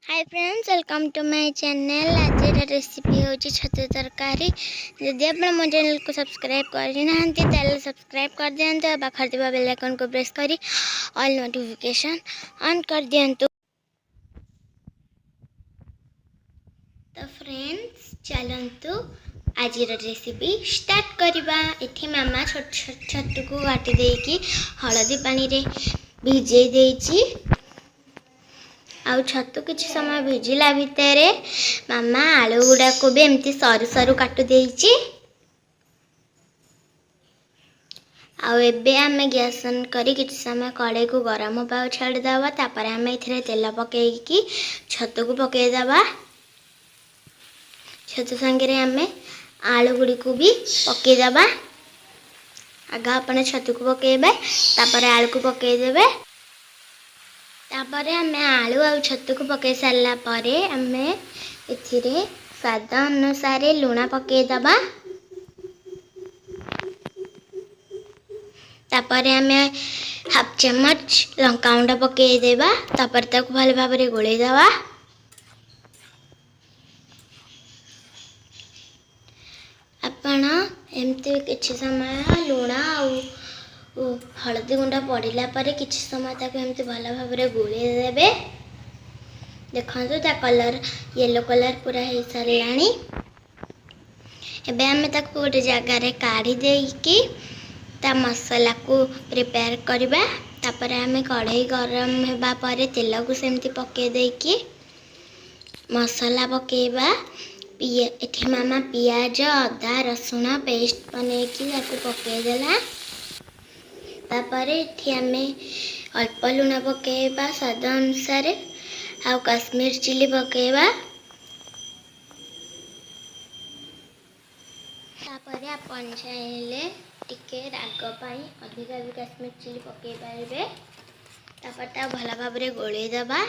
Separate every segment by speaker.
Speaker 1: Hi friends, welcome to my channel. आज recipe होची छतु तरकारी। यदि आप मो चैनल को सब्सक्राइब करना तो सब्सक्राइब कर दियंतु और पाखर दिबा बेल आइकन को प्रेस करी ऑल नोटिफिकेशन ऑन कर दियंतु। तो फ्रेंड्स चलंतु आज रेसिपी स्टार्ट करबा। एठी मामा छोट छोट छतु को काटी देकी हळदी पानी रे भिजे देची। आउ छतु किछि समय भिजिला भितरे मामा आलू गुडा को भी एमती सरू सरू काटु देइछि। आउ एबे आमे गैस ऑन करी किछि समय कड़े को गरम पाउ छाड़ी दबा। तापर आमे इथरे तेल पकेइकी छतु को पकेइ दबा। छतु संगे आमे आलू गुडी को भी पकेइ दबा। आगा अपन छतु को पकेइबे, तापर आलू को पकेइ देबे। तापर आमे आलू आ छतु को पकई सारला परे आमे एथिरे स्वाद अनुसार लुणा पकई दबा। तापर आमे हाफ चम्मच लंका गुंड पकई देबा। तापर ताको भल भाबरे गोळेई दबा। आपण एमती किछि समय लुणा हळदी गुंडा पड़िला परे किछि समय ताको एमती भल भाबरे गोळेई देबे। देखंतु ता कलर येलो कलर पूरा हे सारलाणी। एबे हमें ताको गोटे जगह रे काढी देकी ता मसाला को प्रिपेयर करबा। तापर हमें कढ़ाई गरम हेबा परे तेल को सेमती पके देकी मसाला पकेबा। एठी मामा पियाज अदा रसुण पेस्ट बनेकी ताको पके देला। तापर एठी हमें अल्प लुण पकेबा स्वाद अनुसार। आउ काश्मीर चिली पकेबा। तापर आपण चाहिले टिके राग पाई अधिका भी काश्मीर चिली पके पारिबे। तापर ता भला भाबरे गोळेई दबा।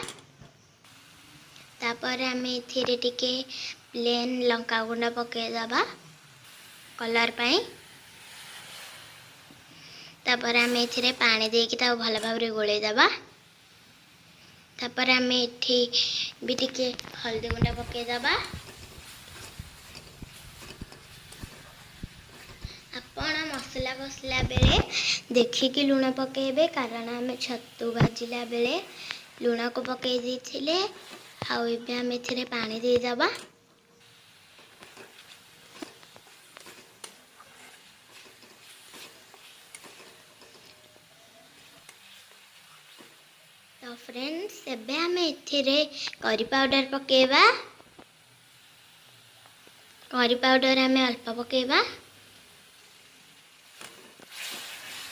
Speaker 1: तापर हमें इथिरे टिके प्लेन लंका गुंड पके दबा कलर पाई। तापर हमें इथिरे पानी देकी ता भला भाबरे गोळेई दबा। तापर हमें इठी भी टिके हल्दी गुंडा पके दबा। आपण मसला कसला बेले देखिकी लुण पकेबे, कारण हमें छतु भाजिला बेले लुण को पके देथिले। आउ एबे हमें इथिरे पानी दे दबा। तो फ्रेंड्स एबे हमें इथिरे करी पाउडर पकेबा। करी पाउडर हमें अल्प पकेबा।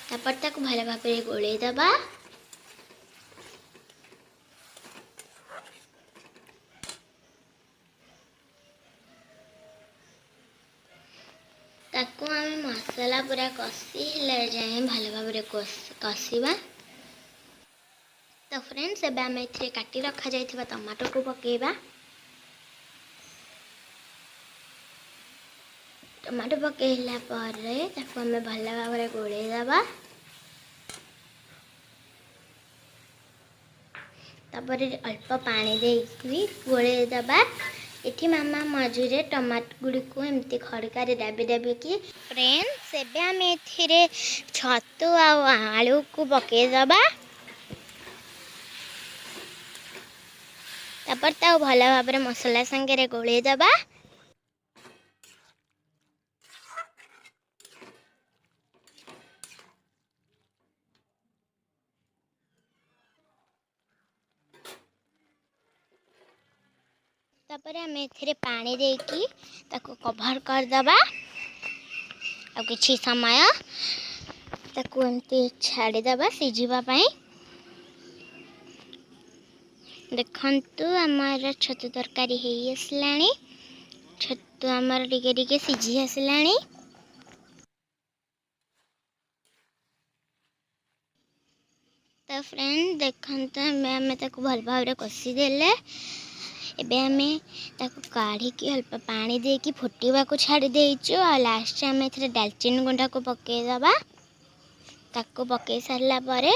Speaker 1: तापर ताको भल भाबरे गोळेई दबा। ताको हमें मसाला पूरा कसी ले जाए भल भाबरे कसीबा। तो फ्रेंड्स एबे हमें इथिरे काटी रखा जाइथिबा टमाटो को पकेबा। टमाटो पकेला परे ताको हमें भल भाबरे गोळेई दबा। तापर अल्प पानी देकी गोळेई दबा। एठी मामा मझुरे टमाटो गुडी को एमती खड़का रे दाबी दाबी की फ्रेंड्स एबे हमें एथिरे छतु आ आलू को पकेई दबा। तापर ता भल भाबरे मसाला संगे रे गोळेई दबा। तापर हमें एथिरे पानी देकी ताको कवर कर दबा। आ किछि समय ताको एमती छाड़ी दबा सिझिबा पई। देखंतु हमारा छतु तरकारी हे आसलाणी। छतु हमारा टिके टिके सिझी आसलाणी। तो फ्रेंड देखंतु हमें ताको भल भाबरे कसी देले। एबे हमें ताको काढ़ी की अल्प पानी देकी फुटीबा को छाड़ी देइचो। आ लास्ट हमें इथरे दालचीनी गुंडा को पके दबा। ताको पके सारला परे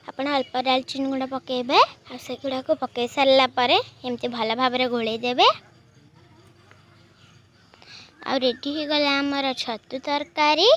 Speaker 1: आपण अल्प दालचीनी गुंड पकेबे आ से गुड़ा को पकई सारा पर एमती भल भाव घोड़े देबे। आ रेडी हो गला आमर छतु तरकारी।